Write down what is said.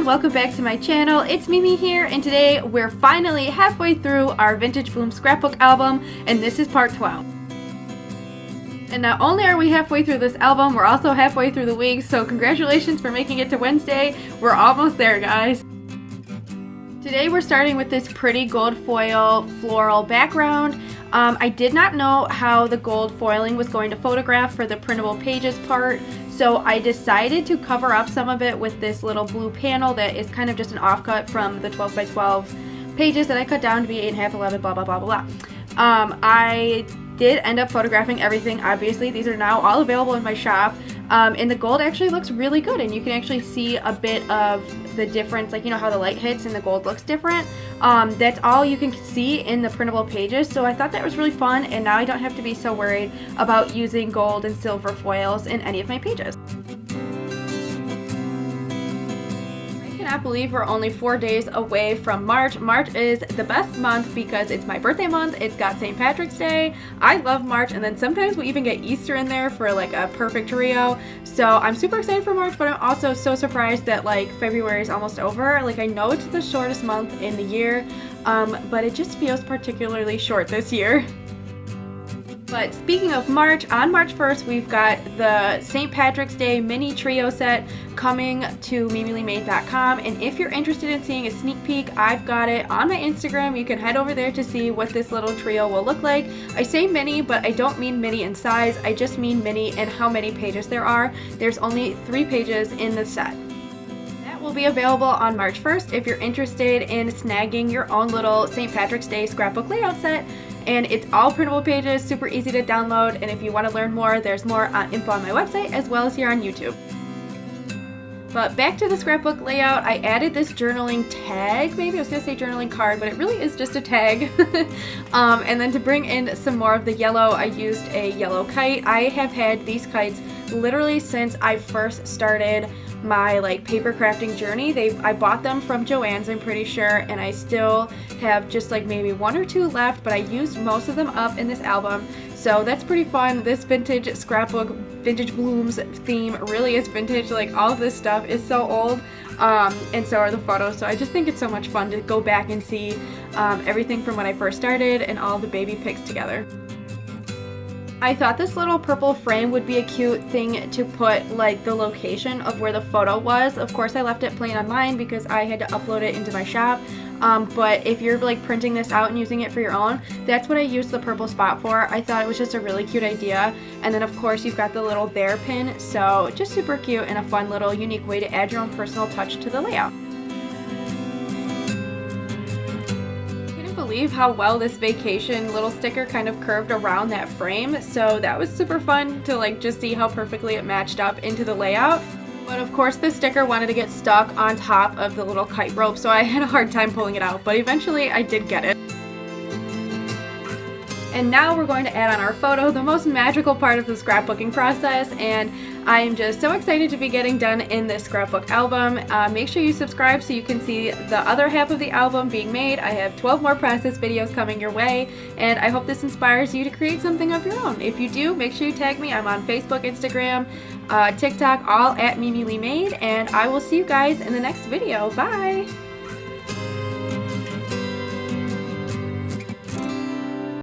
everyone, welcome back to my channel. It's Mimi here, and today we're finally halfway through our Vintage Bloom Scrapbook album, and this is part 12. And not only are we halfway through this album, we're also halfway through the week, so congratulations for making it to Wednesday. We're almost there, guys. Today we're starting with this pretty gold foil floral background. I did not know how the gold foiling was going to photograph for the printable pages part, so I decided to cover up some of it with this little blue panel that is kind of just an offcut from the 12 by 12 pages that I cut down to be 8.5, 11, blah, blah, blah, blah, blah. I did end up photographing everything, obviously. These are now all available in my shop. And the gold actually looks really good, and you can actually see a bit of the difference, like, you know how the light hits and the gold looks different. That's all you can see in the printable pages, so I thought that was really fun, and now I don't have to be so worried about using gold and silver foils in any of my pages. I cannot believe we're only 4 days away from March. March is the best month because it's my birthday month. It's got St. Patrick's Day. I love March, and then sometimes we even get Easter in there for like a perfect trio. So I'm super excited for March, but I'm also so surprised that like February is almost over. Like, I know it's the shortest month in the year, but it just feels particularly short this year. But speaking of March, on March 1st, we've got the St. Patrick's Day mini trio set coming to mimilimade.com. And if you're interested in seeing a sneak peek, I've got it on my Instagram. You can head over there to see what this little trio will look like. I say mini, but I don't mean mini in size. I just mean mini in how many pages there are. There's only 3 pages in the set. That will be available on March 1st if you're interested in snagging your own little St. Patrick's Day scrapbook layout set. And it's all printable pages, super easy to download, and if you want to learn more, there's more info on my website as well as here on YouTube. But back to the scrapbook layout, I added this journaling tag. Maybe I was going to say journaling card, but it really is just a tag. And then to bring in some more of the yellow, I used a yellow kite. I have had these kites literally since I first started my like paper crafting journey. I bought them from Joann's, I'm pretty sure, and I still have just like maybe 1 or 2 left, but I used most of them up in this album, so that's pretty fun. This vintage scrapbook, Vintage Blooms theme really is vintage. Like, all of this stuff is so old, and so are the photos, so I just think it's so much fun to go back and see everything from when I first started and all the baby pics together. I thought this little purple frame would be a cute thing to put like the location of where the photo was. Of course, I left it plain on mine because I had to upload it into my shop. But if you're like printing this out and using it for your own, that's what I used the purple spot for. I thought it was just a really cute idea. And then of course you've got the little there pin, so just super cute and a fun little unique way to add your own personal touch to the layout. Believe how well this vacation little sticker kind of curved around that frame, so that was super fun to like just see how perfectly it matched up into the layout. But of course the sticker wanted to get stuck on top of the little kite rope, so I had a hard time pulling it out, but eventually I did get it. And now we're going to add on our photo, the most magical part of the scrapbooking process, and I am just so excited to be getting done in this scrapbook album. Make sure you subscribe so you can see the other half of the album being made. I have 12 more process videos coming your way, and I hope this inspires you to create something of your own. If you do, make sure you tag me. I'm on Facebook, Instagram, TikTok, all at Mimi Lee Made, and I will see you guys in the next video. Bye!